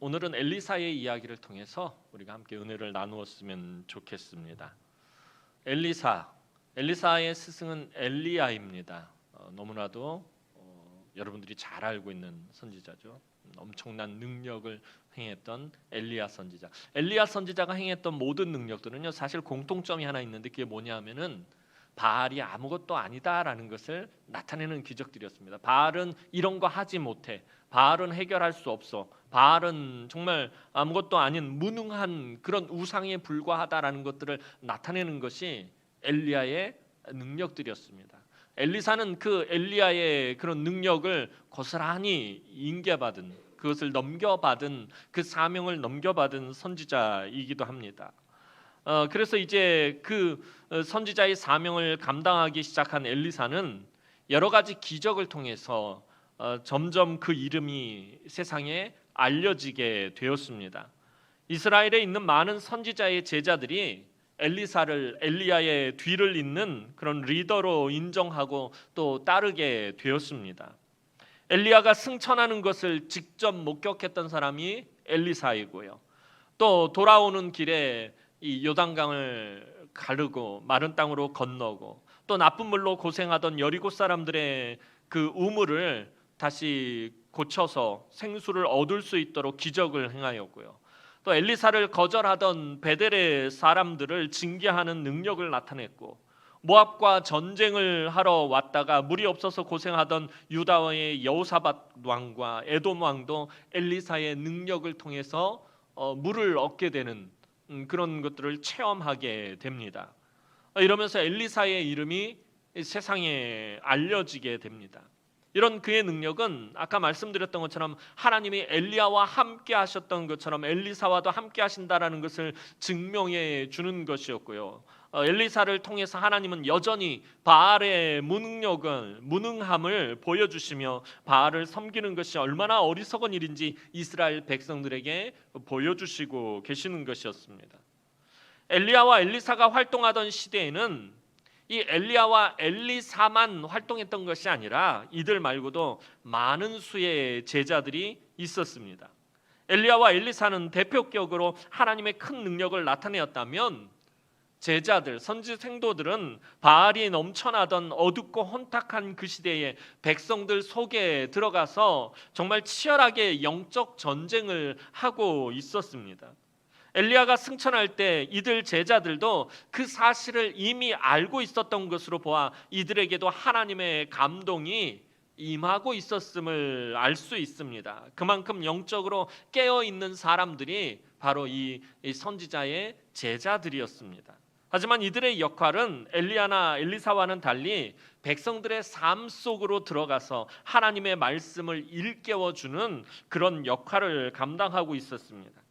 오늘은 엘리사의 이야기를 통해서 우리가 함께 은혜를 나누었으면 좋겠습니다. 엘리사의 스승은 엘리야입니다. 너무나도 여러분들이 잘 알고 있는 선지자죠. 엄청난 능력을 행했던 엘리야 선지자. 엘리야 선지자가 행했던 모든 능력들은요, 사실 공통점이 하나 있는데 그게 뭐냐면은 바알이 아무것도 아니다라는 것을 나타내는 기적들이었습니다. 바알은 이런 거 하지 못해. 바알은 해결할 수 없어. 바알은 정말 아무것도 아닌 무능한 그런 우상에 불과하다라는 것들을 나타내는 것이 엘리야의 능력들이었습니다. 엘리사는 그 엘리야의 그런 능력을 고스란히 인계받은, 그것을 넘겨받은, 그 사명을 넘겨받은 선지자이기도 합니다. 그래서 이제 그 선지자의 사명을 감당하기 시작한 엘리사는 여러 가지 기적을 통해서 점점 그 이름이 세상에 알려지게 되었습니다. 이스라엘에 있는 많은 선지자의 제자들이 엘리야의 뒤를 잇는 그런 리더로 인정하고 또 따르게 되었습니다. 엘리야가 승천하는 것을 직접 목격했던 사람이 엘리사이고요. 또 돌아오는 길에 이 요단강을 가르고 마른 땅으로 건너고 또 나쁜 물로 고생하던 여리고 사람들의 그 우물을 다시 고쳐서 생수를 얻을 수 있도록 기적을 행하였고요. 또 엘리사를 거절하던 베델의 사람들을 징계하는 능력을 나타냈고, 모압과 전쟁을 하러 왔다가 물이 없어서 고생하던 유다의 여호사밧 왕과 에돔 왕도 엘리사의 능력을 통해서 물을 얻게 되는 그런 것들을 체험하게 됩니다. 이러면서 엘리사의 이름이 세상에 알려지게 됩니다. 이런 그의 능력은 아까 말씀드렸던 것처럼 하나님이 엘리야와 함께 하셨던 것처럼 엘리사와도 함께 하신다라는 것을 증명해 주는 것이었고요. 엘리사를 통해서 하나님은 여전히 바알의 무능함을 보여주시며 바알을 섬기는 것이 얼마나 어리석은 일인지 이스라엘 백성들에게 보여주시고 계시는 것이었습니다. 엘리야와 엘리사가 활동하던 시대에는 이 엘리야와 엘리사만 활동했던 것이 아니라 이들 말고도 많은 수의 제자들이 있었습니다. 엘리야와 엘리사는 대표격으로 하나님의 큰 능력을 나타내었다면 제자들, 선지 생도들은 바알이 넘쳐나던 어둡고 혼탁한 그 시대에 백성들 속에 들어가서 정말 치열하게 영적 전쟁을 하고 있었습니다. 엘리야가 승천할 때 이들 제자들도 그 사실을 이미 알고 있었던 것으로 보아 이들에게도 하나님의 감동이 임하고 있었음을 알 수 있습니다. 그만큼 영적으로 깨어있는 사람들이 바로 이 선지자의 제자들이었습니다. 하지만 이들의 역할은 엘리야나 엘리사와는 달리 백성들의 삶 속으로 들어가서 하나님의 말씀을 일깨워주는 그런 역할을 감당하고 있었습니다.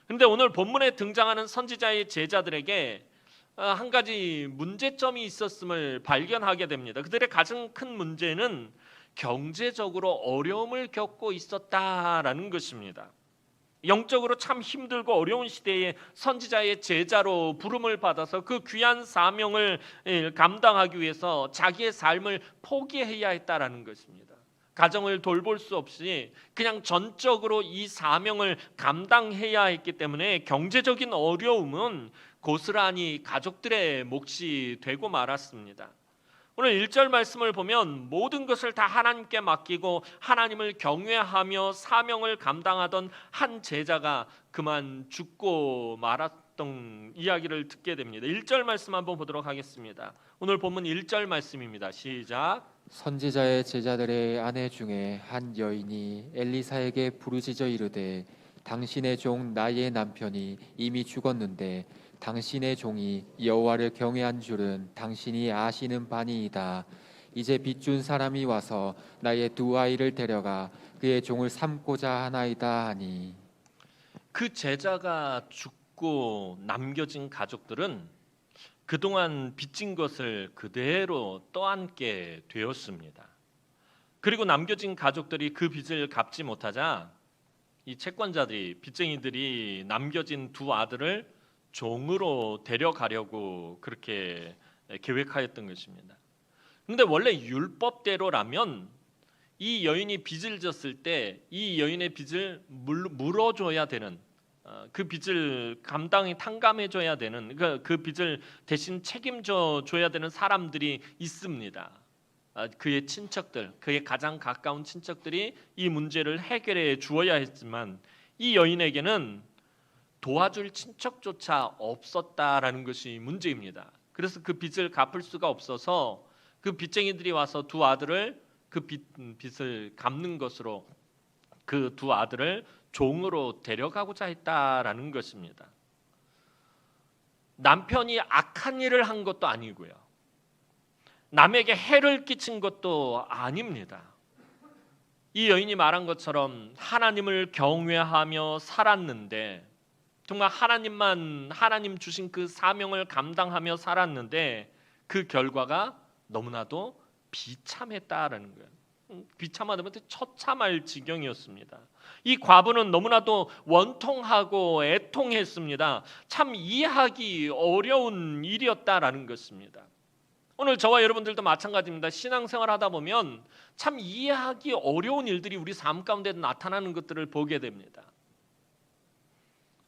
그런데 오늘 본문에 등장하는 선지자의 제자들에게 한 가지 문제점이 있었음을 발견하게 됩니다. 그들의 가장 큰 문제는 경제적으로 어려움을 겪고 있었다라는 것입니다. 영적으로 참 힘들고 어려운 시대에 선지자의 제자로 부름을 받아서 그 귀한 사명을 감당하기 위해서 자기의 삶을 포기해야 했다라는 것입니다. 가정을 돌볼 수 없이 그냥 전적으로 이 사명을 감당해야 했기 때문에 경제적인 어려움은 고스란히 가족들의 몫이 되고 말았습니다. 오늘 1절 말씀을 보면 모든 것을 다 하나님께 맡기고 하나님을 경외하며 사명을 감당하던 한 제자가 그만 죽고 말았던 이야기를 듣게 됩니다. 1절 말씀 한번 보도록 하겠습니다. 오늘 본문 1절 말씀입니다. 시작. 선지자의 제자들의 아내 중에 한 여인이 엘리사에게 부르짖어 이르되 당신의 종 나의 남편이 이미 죽었는데 당신의 종이 여호와를 경외한 줄은 당신이 아시는 바니이다. 이제 빚준 사람이 와서 나의 두 아이를 데려가 그의 종을 삼고자 하나이다 하니. 그 제자가 죽고 남겨진 가족들은 그동안 빚진 것을 그대로 떠안게 되었습니다. 그리고 남겨진 가족들이 그 빚을 갚지 못하자 이 채권자들이, 빚쟁이들이 남겨진 두 아들을 종으로 데려가려고 그렇게 계획하였던 것입니다. 그런데 원래 율법대로라면 이 여인이 빚을 졌을 때 이 여인의 빚을 물어줘야 되는, 그 빚을 탕감해줘야 되는, 그 빚을 대신 책임져 줘야 되는 사람들이 있습니다. 그의 친척들, 그의 가장 가까운 친척들이 이 문제를 해결해 주어야 했지만 이 여인에게는 도와줄 친척조차 없었다라는 것이 문제입니다. 그래서 그 빚을 갚을 수가 없어서 그 빚쟁이들이 와서 두 아들을 그 빚을 갚는 것으로 그 두 아들을 종으로 데려가고자 했다라는 것입니다. 남편이 악한 일을 한 것도 아니고요. 남에게 해를 끼친 것도 아닙니다. 이 여인이 말한 것처럼 하나님을 경외하며 살았는데, 정말 하나님 주신 그 사명을 감당하며 살았는데 그 결과가 너무나도 비참했다라는 거예요. 비참하다면 처참할 지경이었습니다. 이 과부는 너무나도 원통하고 애통했습니다. 참 이해하기 어려운 일이었다라는 것입니다. 오늘 저와 여러분들도 마찬가지입니다. 신앙생활 하다 보면 참 이해하기 어려운 일들이 우리 삶 가운데 나타나는 것들을 보게 됩니다.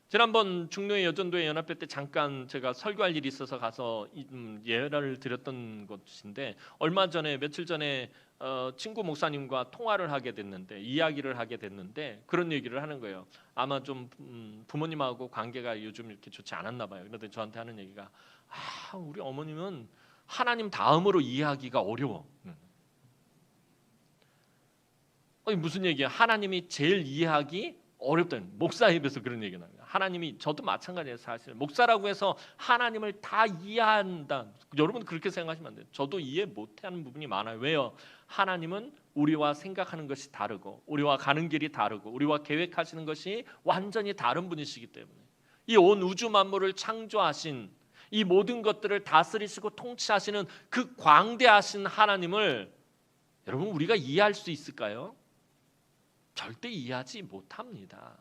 지난번 중로의 여전도회 연합회 때 잠깐 제가 설교할 일이 있어서 가서 예언을 드렸던 곳인데, 얼마 전에 며칠 전에 친구 목사님과 통화를 하게 됐는데, 이야기를 하게 됐는데 그런 얘기를 하는 거예요. 아마 좀 부모님하고 관계가 요즘 이렇게 좋지 않았나 봐요. 그런데 저한테 하는 얘기가, 우리 어머님은 하나님 다음으로 이해하기가 어려워. 무슨 얘기야? 하나님이 제일 이해하기 어렵다는, 목사 입에서 그런 얘기가 나요. 하나님이, 저도 마찬가지예요. 사실 목사라고 해서 하나님을 다 이해한다, 여러분 그렇게 생각하시면 안 돼요. 저도 이해 못하는 부분이 많아요. 왜요? 하나님은 우리와 생각하는 것이 다르고, 우리와 가는 길이 다르고, 우리와 계획하시는 것이 완전히 다른 분이시기 때문에, 이 온 우주 만물을 창조하신, 이 모든 것들을 다스리시고 통치하시는 그 광대하신 하나님을 여러분 우리가 이해할 수 있을까요? 절대 이해하지 못합니다.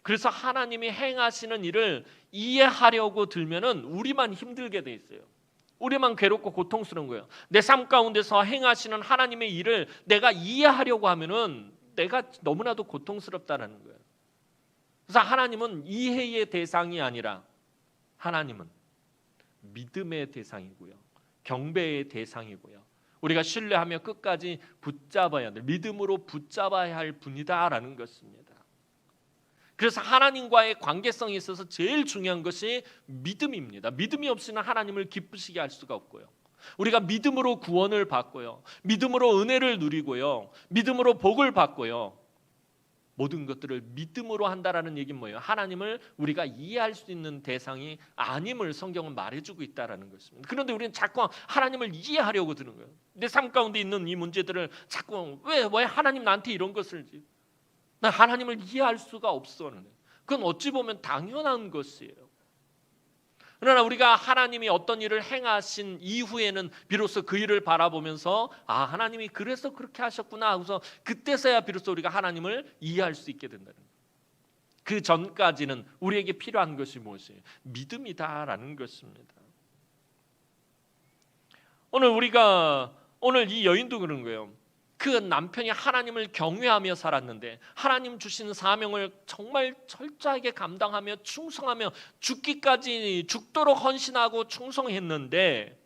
그래서 하나님이 행하시는 일을 이해하려고 들면은 우리만 힘들게 돼 있어요. 우리만 괴롭고 고통스러운 거예요. 내 삶 가운데서 행하시는 하나님의 일을 내가 이해하려고 하면은 내가 너무나도 고통스럽다라는 거예요. 그래서 하나님은 이해의 대상이 아니라 하나님은 믿음의 대상이고요, 경배의 대상이고요, 우리가 신뢰하며 끝까지 붙잡아야 될, 믿음으로 붙잡아야 할 분이다라는 것입니다. 그래서 하나님과의 관계성에 있어서 제일 중요한 것이 믿음입니다. 믿음이 없이는 하나님을 기쁘시게 할 수가 없고요, 우리가 믿음으로 구원을 받고요, 믿음으로 은혜를 누리고요, 믿음으로 복을 받고요, 모든 것들을 믿음으로 한다라는 얘기는 뭐예요? 하나님을 우리가 이해할 수 있는 대상이 아님을 성경은 말해주고 있다라는 것입니다. 그런데 우리는 자꾸 하나님을 이해하려고 드는 거예요. 내 삶 가운데 있는 이 문제들을 자꾸 왜 하나님 나한테 이런 것을, 나 하나님을 이해할 수가 없어. 그건 어찌 보면 당연한 것이에요. 그러나 우리가 하나님이 어떤 일을 행하신 이후에는 비로소 그 일을 바라보면서 하나님이 그래서 그렇게 하셨구나 하고서 그때서야 비로소 우리가 하나님을 이해할 수 있게 된다는 거예요. 그 전까지는 우리에게 필요한 것이 무엇이에요? 믿음이다라는 것입니다. 오늘 이 여인도 그런 거예요. 그 남편이 하나님을 경외하며 살았는데, 하나님 주신 사명을 정말 철저하게 감당하며 충성하며 죽도록 헌신하고 충성했는데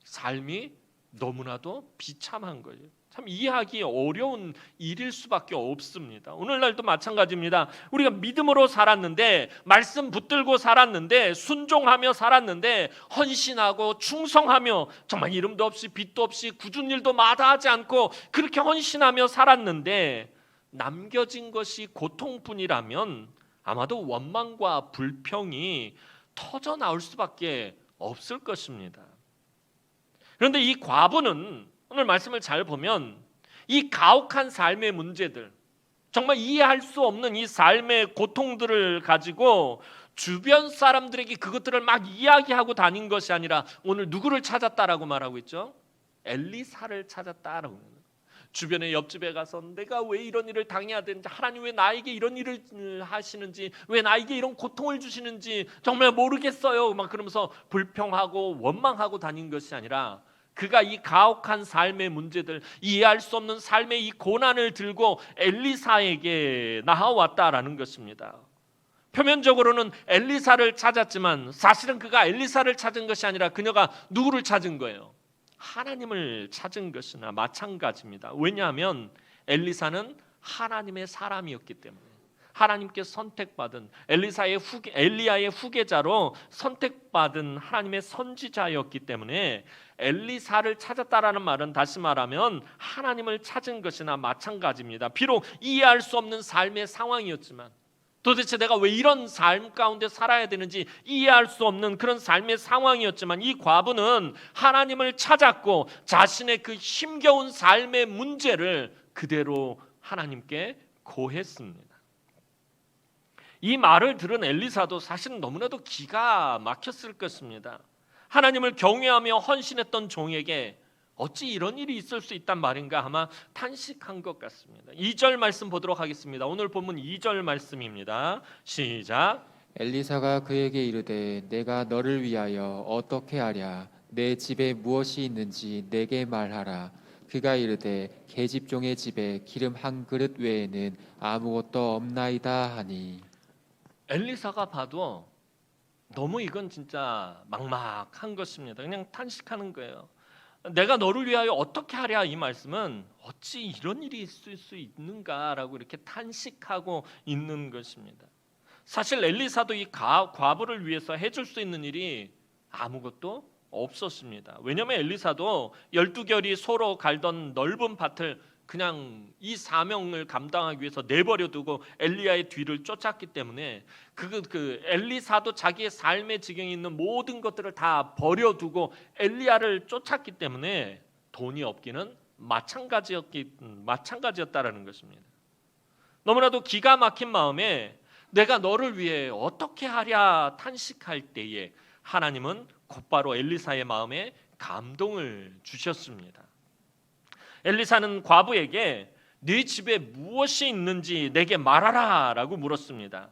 삶이 너무나도 비참한 거예요. 참 이해하기 어려운 일일 수밖에 없습니다. 오늘날도 마찬가지입니다. 우리가 믿음으로 살았는데, 말씀 붙들고 살았는데, 순종하며 살았는데, 헌신하고 충성하며 정말 이름도 없이 빚도 없이 굳은 일도 마다하지 않고 그렇게 헌신하며 살았는데 남겨진 것이 고통뿐이라면 아마도 원망과 불평이 터져 나올 수밖에 없을 것입니다. 그런데 이 과부는 오늘 말씀을 잘 보면 이 가혹한 삶의 문제들, 정말 이해할 수 없는 이 삶의 고통들을 가지고 주변 사람들에게 그것들을 막 이야기하고 다닌 것이 아니라 오늘 누구를 찾았다라고 말하고 있죠? 엘리사를 찾았다라고. 주변의 옆집에 가서 내가 왜 이런 일을 당해야 되는지, 하나님 왜 나에게 이런 일을 하시는지, 왜 나에게 이런 고통을 주시는지 정말 모르겠어요 막 그러면서 불평하고 원망하고 다닌 것이 아니라 그가 이 가혹한 삶의 문제들, 이해할 수 없는 삶의 이 고난을 들고 엘리사에게 나아왔다라는 것입니다. 표면적으로는 엘리사를 찾았지만 사실은 그가 엘리사를 찾은 것이 아니라 그녀가 누구를 찾은 거예요? 하나님을 찾은 것이나 마찬가지입니다. 왜냐하면 엘리사는 하나님의 사람이었기 때문에, 하나님께 선택받은 엘리야의 후계자로 선택받은 하나님의 선지자였기 때문에 엘리사를 찾았다라는 말은 다시 말하면 하나님을 찾은 것이나 마찬가지입니다. 비록 이해할 수 없는 삶의 상황이었지만, 도대체 내가 왜 이런 삶 가운데 살아야 되는지 이해할 수 없는 그런 삶의 상황이었지만, 이 과부는 하나님을 찾았고 자신의 그 힘겨운 삶의 문제를 그대로 하나님께 고했습니다. 이 말을 들은 엘리사도 사실은 너무나도 기가 막혔을 것입니다. 하나님을 경외하며 헌신했던 종에게 어찌 이런 일이 있을 수 있단 말인가 아마 탄식한 것 같습니다. 2절 말씀 보도록 하겠습니다. 오늘 본문 2절 말씀입니다. 시작. 엘리사가 그에게 이르되 내가 너를 위하여 어떻게 하랴 내 집에 무엇이 있는지 내게 말하라. 그가 이르되 계집종의 집에 기름 한 그릇 외에는 아무것도 없나이다 하니. 엘리사가 봐도 너무 이건 진짜 막막한 것입니다. 그냥 탄식하는 거예요. 내가 너를 위하여 어떻게 하랴, 이 말씀은 어찌 이런 일이 있을 수 있는가라고 이렇게 탄식하고 있는 것입니다. 사실 엘리사도 이 과부를 위해서 해줄 수 있는 일이 아무것도 없었습니다. 왜냐하면 엘리사도 12결이 소로 갈던 넓은 밭을 그냥 이 사명을 감당하기 위해서 내버려 두고 엘리야의 뒤를 쫓았기 때문에 그 엘리사도 자기의 삶의 지경에 있는 모든 것들을 다 버려두고 엘리야를 쫓았기 때문에 돈이 없기는 마찬가지였다라는 것입니다. 너무나도 기가 막힌 마음에 내가 너를 위해 어떻게 하랴 탄식할 때에 하나님은 곧바로 엘리사의 마음에 감동을 주셨습니다. 엘리사는 과부에게 네 집에 무엇이 있는지 내게 말하라 라고 물었습니다.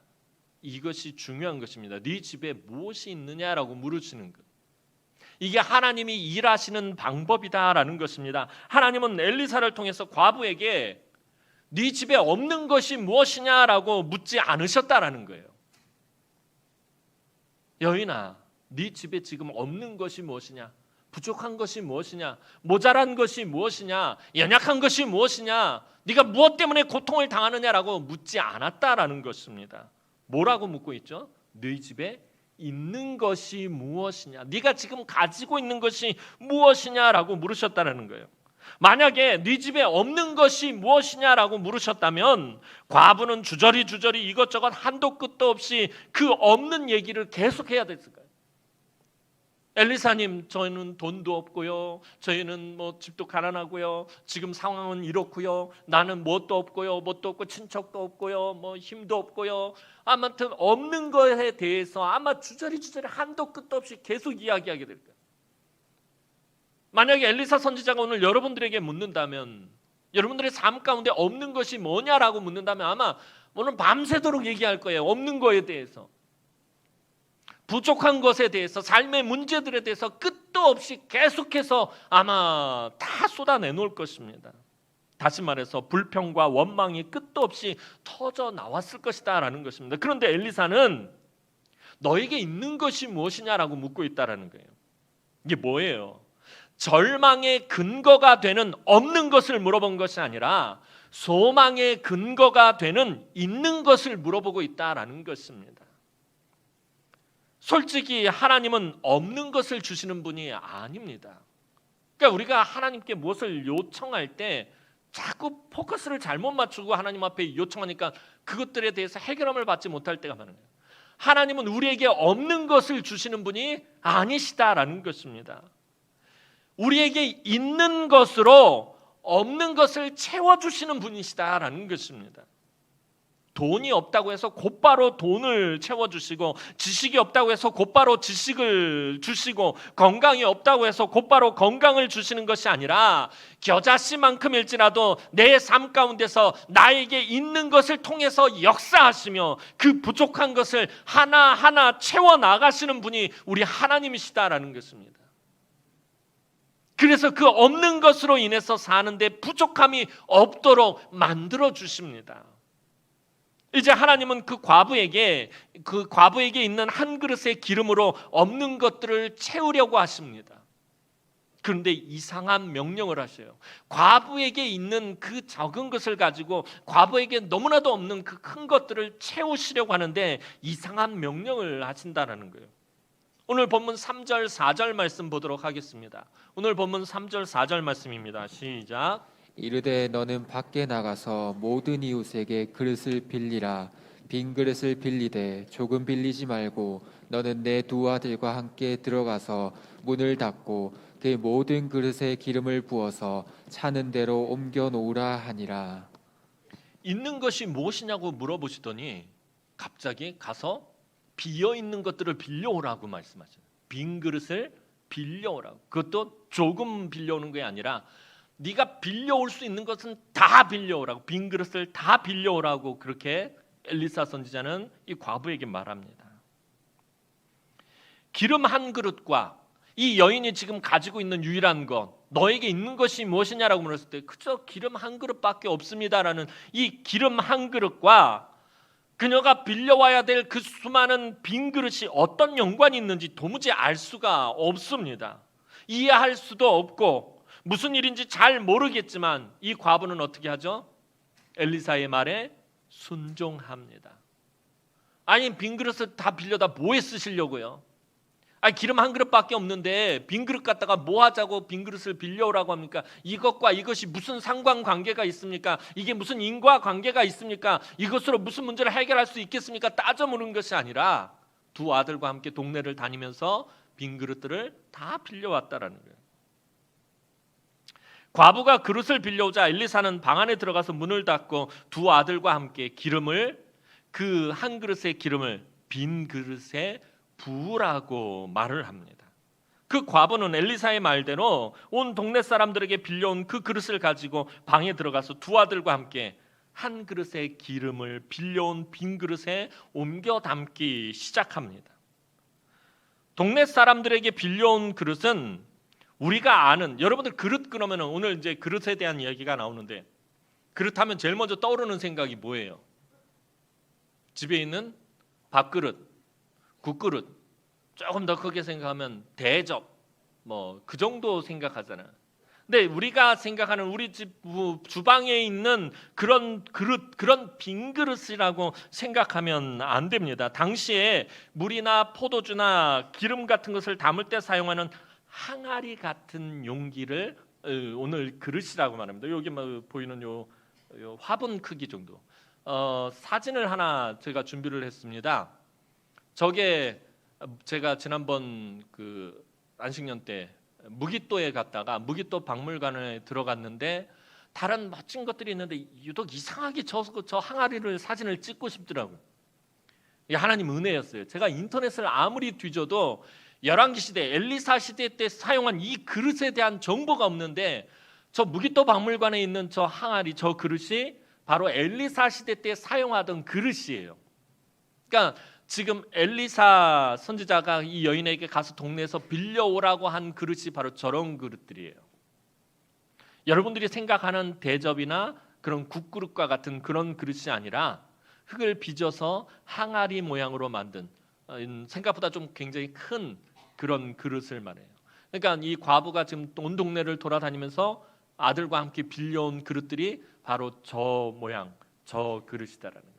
이것이 중요한 것입니다. 네 집에 무엇이 있느냐라고 물으시는 것, 이게 하나님이 일하시는 방법이다라는 것입니다. 하나님은 엘리사를 통해서 과부에게 네 집에 없는 것이 무엇이냐라고 묻지 않으셨다라는 거예요. 여인아, 네 집에 지금 없는 것이 무엇이냐? 부족한 것이 무엇이냐? 모자란 것이 무엇이냐? 연약한 것이 무엇이냐? 네가 무엇 때문에 고통을 당하느냐라고 묻지 않았다라는 것입니다. 뭐라고 묻고 있죠? 네 집에 있는 것이 무엇이냐? 네가 지금 가지고 있는 것이 무엇이냐라고 물으셨다라는 거예요. 만약에 네 집에 없는 것이 무엇이냐라고 물으셨다면 과부는 주저리 이것저것 한도 끝도 없이 그 없는 얘기를 계속해야 됐을 거예요. 엘리사님, 저희는 돈도 없고요, 저희는 집도 가난하고요, 지금 상황은 이렇고요, 나는 뭣도 없고요, 친척도 없고요, 힘도 없고요, 아무튼 없는 것에 대해서 아마 주저리 한도 끝도 없이 계속 이야기하게 될 거예요. 만약에 엘리사 선지자가 오늘 여러분들에게 묻는다면, 여러분들의 삶 가운데 없는 것이 뭐냐라고 묻는다면 아마 오늘 밤새도록 얘기할 거예요. 없는 거에 대해서, 부족한 것에 대해서, 삶의 문제들에 대해서 끝도 없이 계속해서 아마 다 쏟아내놓을 것입니다. 다시 말해서 불평과 원망이 끝도 없이 터져 나왔을 것이다 라는 것입니다. 그런데 엘리사는 너에게 있는 것이 무엇이냐라고 묻고 있다라는 거예요. 이게 뭐예요? 절망의 근거가 되는 없는 것을 물어본 것이 아니라 소망의 근거가 되는 있는 것을 물어보고 있다라는 것입니다. 솔직히 하나님은 없는 것을 주시는 분이 아닙니다. 그러니까 우리가 하나님께 무엇을 요청할 때 자꾸 포커스를 잘못 맞추고 하나님 앞에 요청하니까 그것들에 대해서 해결함을 받지 못할 때가 많아요. 하나님은 우리에게 없는 것을 주시는 분이 아니시다라는 것입니다. 우리에게 있는 것으로 없는 것을 채워주시는 분이시다라는 것입니다. 돈이 없다고 해서 곧바로 돈을 채워주시고, 지식이 없다고 해서 곧바로 지식을 주시고, 건강이 없다고 해서 곧바로 건강을 주시는 것이 아니라 겨자씨만큼일지라도 내 삶 가운데서 나에게 있는 것을 통해서 역사하시며 그 부족한 것을 하나하나 채워나가시는 분이 우리 하나님이시다라는 것입니다. 그래서 그 없는 것으로 인해서 사는데 부족함이 없도록 만들어 주십니다. 이제 하나님은 그 과부에게 있는 한 그릇의 기름으로 없는 것들을 채우려고 하십니다. 그런데 이상한 명령을 하셔요. 과부에게 있는 그 적은 것을 가지고 과부에게 너무나도 없는 그 큰 것들을 채우시려고 하는데 이상한 명령을 하신다라는 거예요. 오늘 본문 3절 4절 말씀 보도록 하겠습니다. 오늘 본문 3절 4절 말씀입니다. 시작. 이르되 너는 밖에 나가서 모든 이웃에게 그릇을 빌리라. 빈 그릇을 빌리되 조금 빌리지 말고 너는 내 두 아들과 함께 들어가서 문을 닫고 그 모든 그릇에 기름을 부어서 차는 대로 옮겨 놓으라 하니라. 있는 것이 무엇이냐고 물어보시더니 갑자기 가서 비어 있는 것들을 빌려오라고 말씀하셔요. 빈 그릇을 빌려오라고. 그것도 조금 빌려오는 게 아니라 네가 빌려올 수 있는 것은 다 빌려오라고. 빈 그릇을 다 빌려오라고 그렇게 엘리사 선지자는 이 과부에게 말합니다. 기름 한 그릇과 이 여인이 지금 가지고 있는 유일한 것, 너에게 있는 것이 무엇이냐라고 물었을 때 그저 기름 한 그릇밖에 없습니다라는 이 기름 한 그릇과 그녀가 빌려와야 될 그 수많은 빈 그릇이 어떤 연관이 있는지 도무지 알 수가 없습니다. 이해할 수도 없고 무슨 일인지 잘 모르겠지만 이 과부는 어떻게 하죠? 엘리사의 말에 순종합니다. 아니 빈 그릇을 다 빌려다 뭐에 쓰시려고요? 아니 기름 한 그릇밖에 없는데 빈 그릇 갖다가 뭐 하자고 빈 그릇을 빌려오라고 합니까? 이것과 이것이 무슨 상관관계가 있습니까? 이게 무슨 인과관계가 있습니까? 이것으로 무슨 문제를 해결할 수 있겠습니까? 따져 묻는 것이 아니라 두 아들과 함께 동네를 다니면서 빈 그릇들을 다 빌려왔다라는 거예요. 과부가 그릇을 빌려오자 엘리사는 방 안에 들어가서 문을 닫고 두 아들과 함께 그 한 그릇의 기름을 빈 그릇에 부으라고 말을 합니다. 그 과부는 엘리사의 말대로 온 동네 사람들에게 빌려온 그 그릇을 가지고 방에 들어가서 두 아들과 함께 한 그릇의 기름을 빌려온 빈 그릇에 옮겨 담기 시작합니다. 동네 사람들에게 빌려온 그릇은 우리가 아는, 여러분들 그릇 그러면 오늘 이제 그릇에 대한 이야기가 나오는데 그릇하면 제일 먼저 떠오르는 생각이 뭐예요? 집에 있는 밥그릇, 국그릇, 조금 더 크게 생각하면 대접, 뭐 그 정도 생각하잖아요. 근데 우리가 생각하는 우리 집 주방에 있는 그런 그릇, 그런 빈 그릇이라고 생각하면 안 됩니다. 당시에 물이나 포도주나 기름 같은 것을 담을 때 사용하는 항아리 같은 용기를 오늘 그릇이라고 말합니다. 여기 보이는 요 화분 크기 정도. 사진을 하나 제가 준비를 했습니다. 저게 제가 지난번 그 안식년 때 무기또에 갔다가 무기또 박물관에 들어갔는데 다른 멋진 것들이 있는데 유독 이상하게 저 항아리를 사진을 찍고 싶더라고요. 이게 하나님 은혜였어요. 제가 인터넷을 아무리 뒤져도 열왕기 시대, 엘리사 시대 때 사용한 이 그릇에 대한 정보가 없는데 저 무기또 박물관에 있는 저 항아리, 저 그릇이 바로 엘리사 시대 때 사용하던 그릇이에요. 그러니까 지금 엘리사 선지자가 이 여인에게 가서 동네에서 빌려오라고 한 그릇이 바로 저런 그릇들이에요. 여러분들이 생각하는 대접이나 그런 국그릇과 같은 그런 그릇이 아니라 흙을 빚어서 항아리 모양으로 만든 생각보다 좀 굉장히 큰 그런 그릇을 말해요. 그러니까 이 과부가 지금 온 동네를 돌아다니면서 아들과 함께 빌려온 그릇들이 바로 저 모양, 저 그릇이다라는 거예요.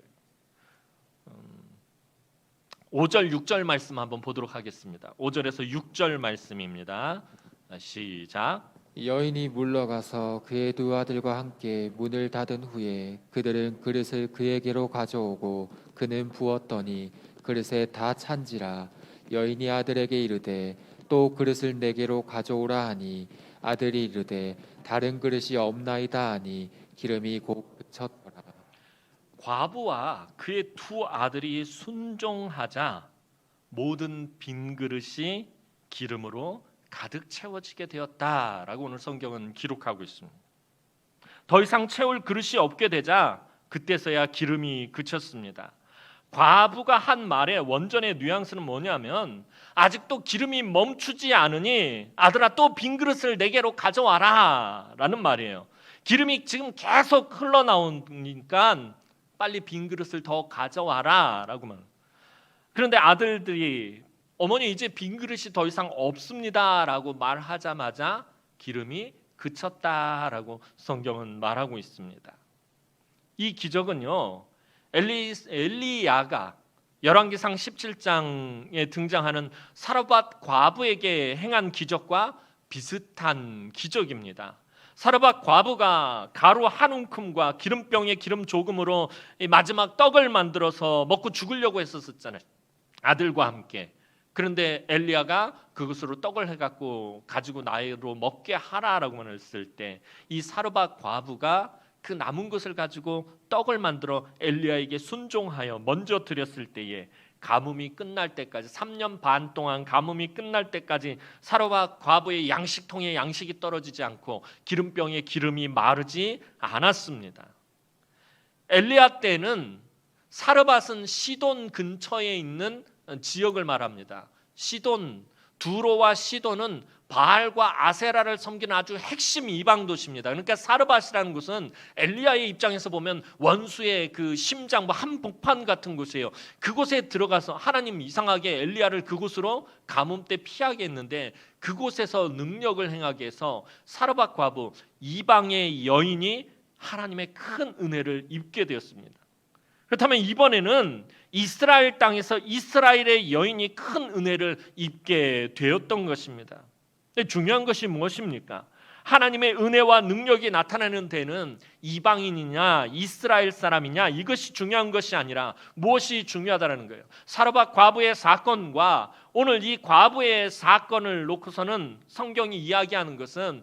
5절, 6절 말씀 한번 보도록 하겠습니다. 5절에서 6절 말씀입니다. 시작. 여인이 물러가서 그의 두 아들과 함께 문을 닫은 후에 그들은 그릇을 그에게로 가져오고 그는 부었더니 그릇에 다 찬지라. 여인이 아들에게 이르되 또 그릇을 내게로 가져오라 하니 아들이 이르되 다른 그릇이 없나이다 하니 기름이 곧 그쳤더라. 과부와 그의 두 아들이 순종하자 모든 빈 그릇이 기름으로 가득 채워지게 되었다라고 오늘 성경은 기록하고 있습니다. 더 이상 채울 그릇이 없게 되자 그때서야 기름이 그쳤습니다. 과부가 한 말의 원전의 뉘앙스는 뭐냐면 아직도 기름이 멈추지 않으니 아들아 또 빈 그릇을 내게로 가져와라 라는 말이에요. 기름이 지금 계속 흘러나오니까 빨리 빈 그릇을 더 가져와라 라고 말. 그런데 아들들이 어머니 이제 빈 그릇이 더 이상 없습니다 라고 말하자마자 기름이 그쳤다라고 성경은 말하고 있습니다. 이 기적은요, 엘리야가 열왕기상 17장에 등장하는 사르밧 과부에게 행한 기적과 비슷한 기적입니다. 사르밧 과부가 가루 한 움큼과 기름병에 기름 조금으로 마지막 떡을 만들어서 먹고 죽으려고 했었잖아요. 아들과 함께. 그런데 엘리야가 그것으로 떡을 해갖고 가지고 나로 먹게 하라라고 했을 때 이 사르밧 과부가 그 남은 것을 가지고 떡을 만들어 엘리야에게 순종하여 먼저 드렸을 때에 가뭄이 끝날 때까지 3년 반 동안 가뭄이 끝날 때까지 사르밧 과부의 양식통에 양식이 떨어지지 않고 기름병에 기름이 마르지 않았습니다. 엘리야 때는 사르밧은 시돈 근처에 있는 지역을 말합니다. 시돈, 두로와 시돈은 바알과 아세라를 섬기는 아주 핵심 이방 도시입니다. 그러니까 사르밧이라는 곳은 엘리야의 입장에서 보면 원수의 그 심장, 한복판 같은 곳이에요. 그곳에 들어가서 하나님 이상하게 엘리야를 그곳으로 가뭄 때 피하게 했는데 그곳에서 능력을 행하게 해서 사르밧 과부 이방의 여인이 하나님의 큰 은혜를 입게 되었습니다. 그렇다면 이번에는 이스라엘 땅에서 이스라엘의 여인이 큰 은혜를 입게 되었던 것입니다. 근데 중요한 것이 무엇입니까? 하나님의 은혜와 능력이 나타나는 데는 이방인이냐 이스라엘 사람이냐 이것이 중요한 것이 아니라 무엇이 중요하다는 거예요. 사르밧 과부의 사건과 오늘 이 과부의 사건을 놓고서는 성경이 이야기하는 것은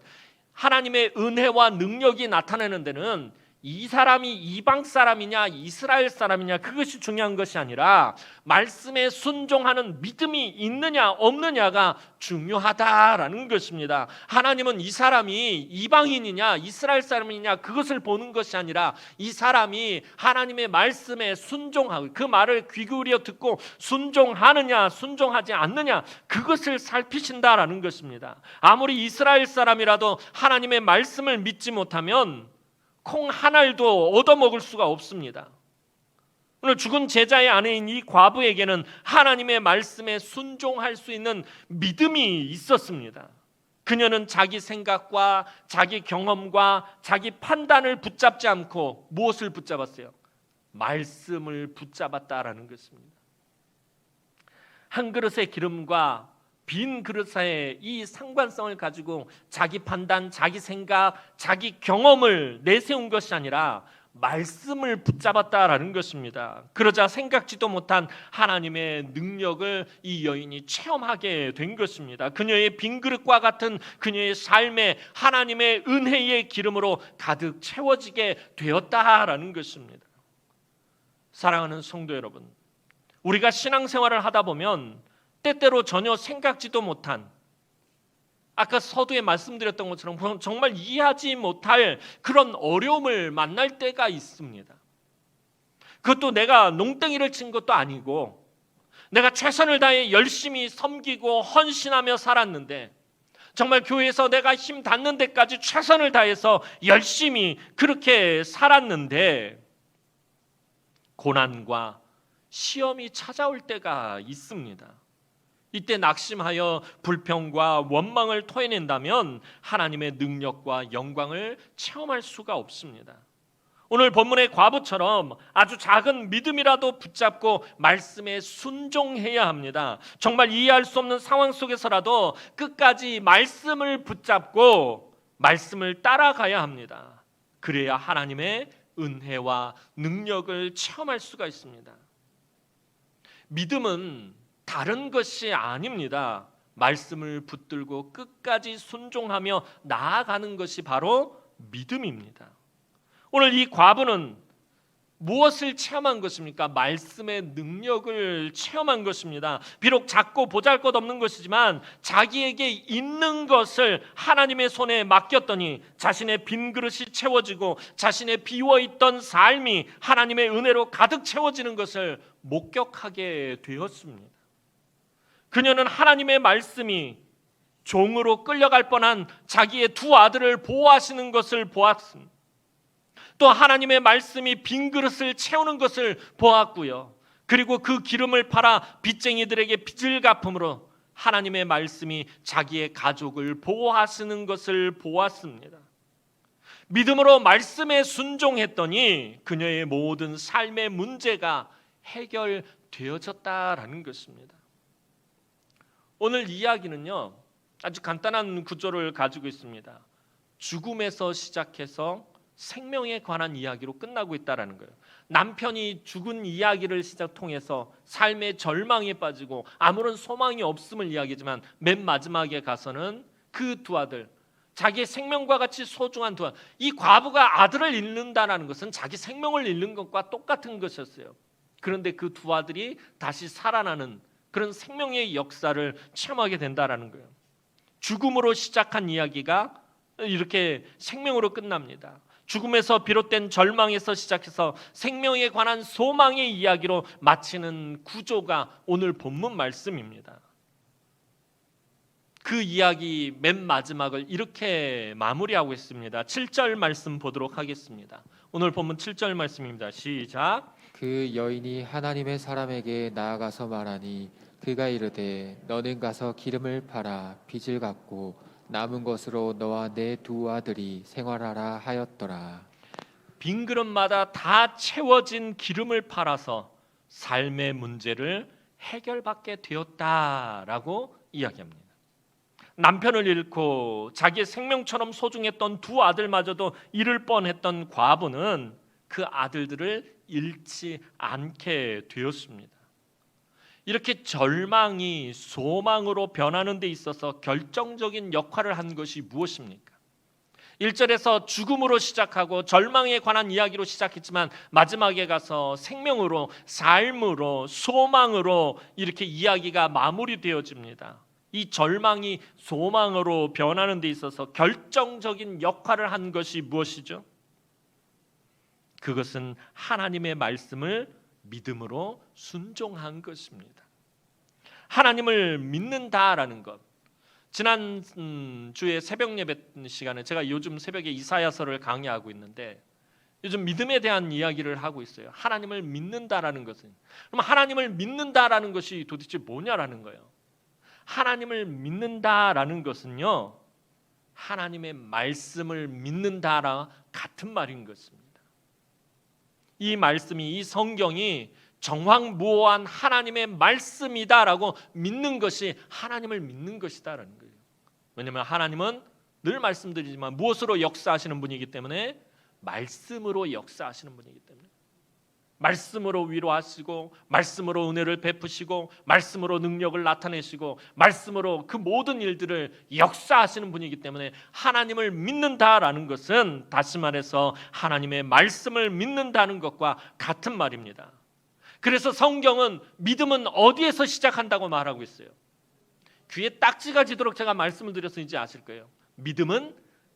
하나님의 은혜와 능력이 나타나는 데는 이 사람이 이방 사람이냐 이스라엘 사람이냐 그것이 중요한 것이 아니라 말씀에 순종하는 믿음이 있느냐 없느냐가 중요하다라는 것입니다. 하나님은 이 사람이 이방인이냐 이스라엘 사람이냐 그것을 보는 것이 아니라 이 사람이 하나님의 말씀에 순종하고 그 말을 귀 기울여 듣고 순종하느냐 순종하지 않느냐 그것을 살피신다라는 것입니다. 아무리 이스라엘 사람이라도 하나님의 말씀을 믿지 못하면 콩 한 알도 얻어먹을 수가 없습니다. 오늘 죽은 제자의 아내인 이 과부에게는 하나님의 말씀에 순종할 수 있는 믿음이 있었습니다. 그녀는 자기 생각과 자기 경험과 자기 판단을 붙잡지 않고 무엇을 붙잡았어요? 말씀을 붙잡았다라는 것입니다. 한 그릇의 기름과 빈 그릇 사이의 이 상관성을 가지고 자기 판단, 자기 생각, 자기 경험을 내세운 것이 아니라 말씀을 붙잡았다라는 것입니다. 그러자 생각지도 못한 하나님의 능력을 이 여인이 체험하게 된 것입니다. 그녀의 빈 그릇과 같은 그녀의 삶에 하나님의 은혜의 기름으로 가득 채워지게 되었다라는 것입니다. 사랑하는 성도 여러분, 우리가 신앙생활을 하다 보면 때때로 전혀 생각지도 못한 아까 서두에 말씀드렸던 것처럼 정말 이해하지 못할 그런 어려움을 만날 때가 있습니다. 그것도 내가 농땡이를 친 것도 아니고 내가 최선을 다해 열심히 섬기고 헌신하며 살았는데 정말 교회에서 내가 힘 닿는 데까지 최선을 다해서 열심히 그렇게 살았는데 고난과 시험이 찾아올 때가 있습니다. 이때 낙심하여 불평과 원망을 토해낸다면 하나님의 능력과 영광을 체험할 수가 없습니다. 오늘 본문의 과부처럼 아주 작은 믿음이라도 붙잡고 말씀에 순종해야 합니다. 정말 이해할 수 없는 상황 속에서라도 끝까지 말씀을 붙잡고 말씀을 따라가야 합니다. 그래야 하나님의 은혜와 능력을 체험할 수가 있습니다. 믿음은 다른 것이 아닙니다. 말씀을 붙들고 끝까지 순종하며 나아가는 것이 바로 믿음입니다. 오늘 이 과부는 무엇을 체험한 것입니까? 말씀의 능력을 체험한 것입니다. 비록 작고 보잘것없는 것이지만 자기에게 있는 것을 하나님의 손에 맡겼더니 자신의 빈 그릇이 채워지고 자신의 비워있던 삶이 하나님의 은혜로 가득 채워지는 것을 목격하게 되었습니다. 그녀는 하나님의 말씀이 종으로 끌려갈 뻔한 자기의 두 아들을 보호하시는 것을 보았습니다. 또 하나님의 말씀이 빈 그릇을 채우는 것을 보았고요. 그리고 그 기름을 팔아 빚쟁이들에게 빚을 갚음으로 하나님의 말씀이 자기의 가족을 보호하시는 것을 보았습니다. 믿음으로 말씀에 순종했더니 그녀의 모든 삶의 문제가 해결되어졌다라는 것입니다. 오늘 이야기는요, 아주 간단한 구조를 가지고 있습니다. 죽음에서 시작해서 생명에 관한 이야기로 끝나고 있다라는 거예요. 남편이 죽은 이야기를 통해서 삶의 절망에 빠지고 아무런 소망이 없음을 이야기하지만 맨 마지막에 가서는 그 두 아들, 자기의 생명과 같이 소중한 두 아들, 이 과부가 아들을 잃는다는 것은 자기 생명을 잃는 것과 똑같은 것이었어요. 그런데 그 두 아들이 다시 살아나는 그런 생명의 역사를 체험하게 된다라는 거예요. 죽음으로 시작한 이야기가 이렇게 생명으로 끝납니다. 죽음에서 비롯된 절망에서 시작해서 생명에 관한 소망의 이야기로 마치는 구조가 오늘 본문 말씀입니다. 그 이야기 맨 마지막을 이렇게 마무리하고 있습니다. 7절 말씀 보도록 하겠습니다. 오늘 본문 7절 말씀입니다. 시작. 그 여인이 하나님의 사람에게 나아가서 말하니 그가 이르되 너는 가서 기름을 팔아 빚을 갚고 남은 것으로 너와 내 두 아들이 생활하라 하였더라. 빈 그릇마다 다 채워진 기름을 팔아서 삶의 문제를 해결받게 되었다라고 이야기합니다. 남편을 잃고 자기의 생명처럼 소중했던 두 아들마저도 잃을 뻔했던 과부는 그 아들들을 잃지 않게 되었습니다. 이렇게 절망이 소망으로 변하는 데 있어서 결정적인 역할을 한 것이 무엇입니까? 1절에서 죽음으로 시작하고 절망에 관한 이야기로 시작했지만 마지막에 가서 생명으로, 삶으로, 소망으로 이렇게 이야기가 마무리되어집니다. 이 절망이 소망으로 변하는 데 있어서 결정적인 역할을 한 것이 무엇이죠? 그것은 하나님의 말씀을 믿음으로 순종한 것입니다. 하나님을 믿는다라는 것. 지난 주에 새벽 예배 시간에 제가 요즘 새벽에 이사야서를 강의하고 있는데 요즘 믿음에 대한 이야기를 하고 있어요. 하나님을 믿는다라는 것은, 그럼 하나님을 믿는다라는 것이 도대체 뭐냐라는 거예요. 하나님을 믿는다라는 것은요, 하나님의 말씀을 믿는다랑 같은 말인 것입니다. 이 말씀이, 이 성경이 정황무오한 하나님의 말씀이다라고 믿는 것이 하나님을 믿는 것이다라는 거예요. 왜냐하면 하나님은 늘 말씀드리지만 무엇으로 역사하시는 분이기 때문에 말씀으로 역사하시는 분이기 때문에 말씀으로 위로하시고 말씀으로 은혜를 베푸시고 말씀으로 능력을 나타내시고 말씀으로 그 모든 일들을 역사하시는 분이기 때문에 하나님을 믿는다라는 것은 다시 말해서 하나님의 말씀을 믿는다는 것과 같은 말입니다. 그래서 성경은 믿음은 어디에서 시작한다고 말하고 있어요? 귀에 딱지가 지도록 제가 말씀을 드려서 이제 아실 거예요. 믿음은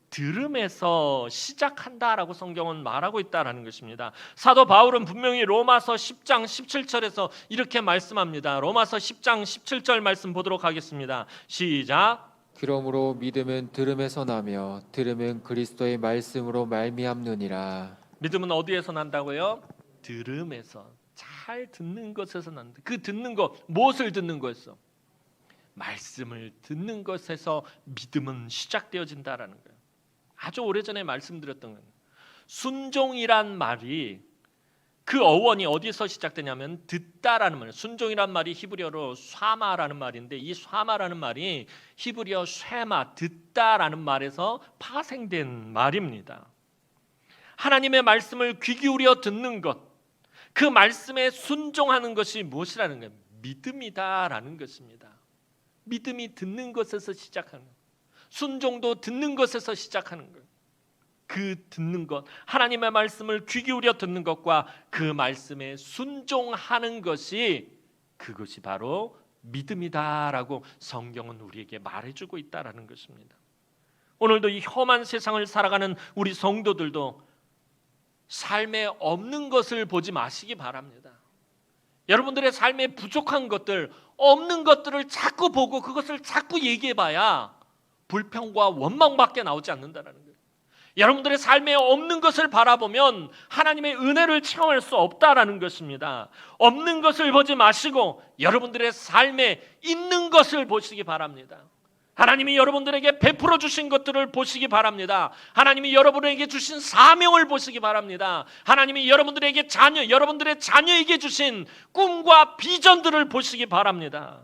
들음에서 시작한다라고 성경은 말하고 있다라는 것입니다. 사도 바울은 분명히 로마서 10장 17절에서 이렇게 말씀합니다. 로마서 10장 17절 말씀 보도록 하겠습니다. 시작. 그러므로 믿음은 들음에서 나며 들음은 그리스도의 말씀으로 말미암느니라. 믿음은 어디에서 난다고요? 들음에서, 잘 듣는 것에서 난다. 그 듣는 것, 무엇을 듣는 것에서? 말씀을 듣는 것에서 믿음은 시작되어진다라는 거예요. 아주 오래전에 말씀드렸던 거예요. 순종이란 말이, 그 어원이 어디서 시작되냐면 듣다라는 말이에요. 순종이란 말이 히브리어로 샤마라는 말인데 이 샤마라는 말이 히브리어 쉐마, 듣다라는 말에서 파생된 말입니다. 하나님의 말씀을 귀 기울여 듣는 것, 그 말씀에 순종하는 것이 무엇이라는 거예요? 믿음이다라는 것입니다. 믿음이 듣는 것에서 시작하는 거예요. 순종도 듣는 것에서 시작하는 거예요. 그 듣는 것, 하나님의 말씀을 귀 기울여 듣는 것과 그 말씀에 순종하는 것이 그것이 바로 믿음이다라고 성경은 우리에게 말해주고 있다라는 것입니다. 오늘도 이 험한 세상을 살아가는 우리 성도들도 삶에 없는 것을 보지 마시기 바랍니다. 여러분들의 삶에 부족한 것들, 없는 것들을 자꾸 보고 그것을 자꾸 얘기해봐야 불평과 원망밖에 나오지 않는다는 거예요. 여러분들의 삶에 없는 것을 바라보면 하나님의 은혜를 체험할 수 없다라는 것입니다. 없는 것을 보지 마시고 여러분들의 삶에 있는 것을 보시기 바랍니다. 하나님이 여러분들에게 베풀어 주신 것들을 보시기 바랍니다. 하나님이 여러분에게 주신 사명을 보시기 바랍니다. 하나님이 여러분들에게 여러분들의 자녀에게 주신 꿈과 비전들을 보시기 바랍니다.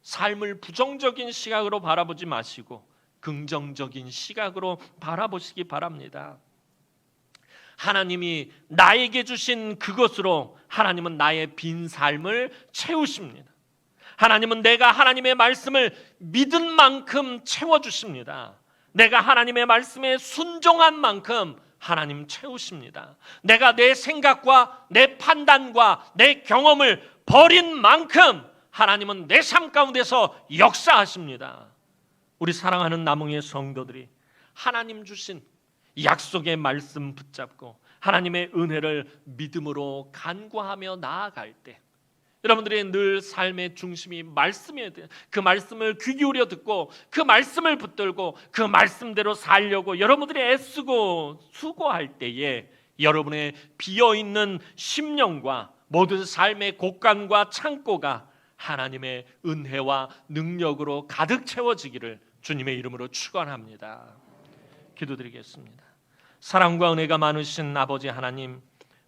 삶을 부정적인 시각으로 바라보지 마시고 긍정적인 시각으로 바라보시기 바랍니다. 하나님이 나에게 주신 그것으로 하나님은 나의 빈 삶을 채우십니다. 하나님은 내가 하나님의 말씀을 믿은 만큼 채워주십니다. 내가 하나님의 말씀에 순종한 만큼 하나님 채우십니다. 내가 내 생각과 내 판단과 내 경험을 버린 만큼 하나님은 내 삶 가운데서 역사하십니다. 우리 사랑하는 남흥의 성도들이 하나님 주신 약속의 말씀 붙잡고 하나님의 은혜를 믿음으로 간구하며 나아갈 때 여러분들의 늘 삶의 중심이 말씀이어야 돼요. 그 말씀을 귀 기울여 듣고 그 말씀을 붙들고 그 말씀대로 살려고 여러분들이 애쓰고 수고할 때에 여러분의 비어있는 심령과 모든 삶의 곳간과 창고가 하나님의 은혜와 능력으로 가득 채워지기를 주님의 이름으로 축원합니다. 기도드리겠습니다. 사랑과 은혜가 많으신 아버지 하나님,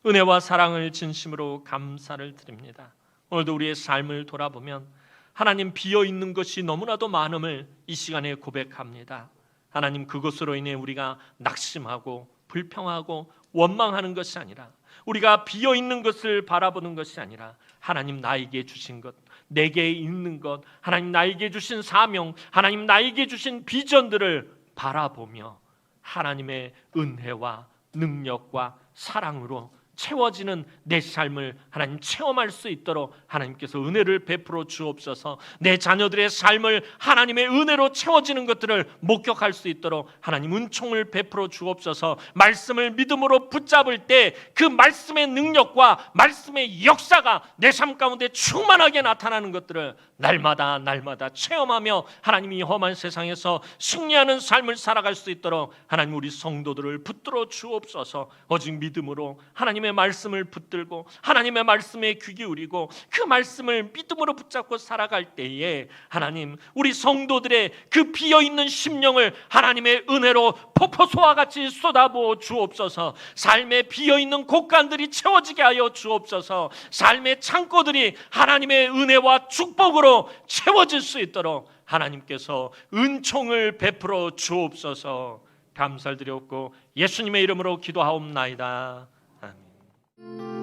은혜와 사랑을 진심으로 감사를 드립니다. 오늘도 우리의 삶을 돌아보면 하나님 비어있는 것이 너무나도 많음을 이 시간에 고백합니다. 하나님 그것으로 인해 우리가 낙심하고 불평하고 원망하는 것이 아니라 우리가 비어있는 것을 바라보는 것이 아니라 하나님 나에게 주신 것, 내게 있는 것, 하나님 나에게 주신 사명, 하나님 나에게 주신 비전들을 바라보며 하나님의 은혜와 능력과 사랑으로 채워지는 내 삶을 하나님 체험할 수 있도록 하나님께서 은혜를 베풀어 주옵소서. 내 자녀들의 삶을 하나님의 은혜로 채워지는 것들을 목격할 수 있도록 하나님 은총을 베풀어 주옵소서. 말씀을 믿음으로 붙잡을 때 그 말씀의 능력과 말씀의 역사가 내 삶 가운데 충만하게 나타나는 것들을 날마다 체험하며 하나님이 험한 세상에서 승리하는 삶을 살아갈 수 있도록 하나님 우리 성도들을 붙들어 주옵소서. 오직 믿음으로 하나님의 말씀을 붙들고 하나님의 말씀에 귀 기울이고 그 말씀을 믿음으로 붙잡고 살아갈 때에 하나님 우리 성도들의 그 비어있는 심령을 하나님의 은혜로 폭포수와 같이 쏟아부어 주옵소서. 삶의 비어있는 곳간들이 채워지게 하여 주옵소서. 삶의 창고들이 하나님의 은혜와 축복으로 채워질 수 있도록 하나님께서 은총을 베풀어 주옵소서. 감사를 드렸고 예수님의 이름으로 기도하옵나이다. 아멘.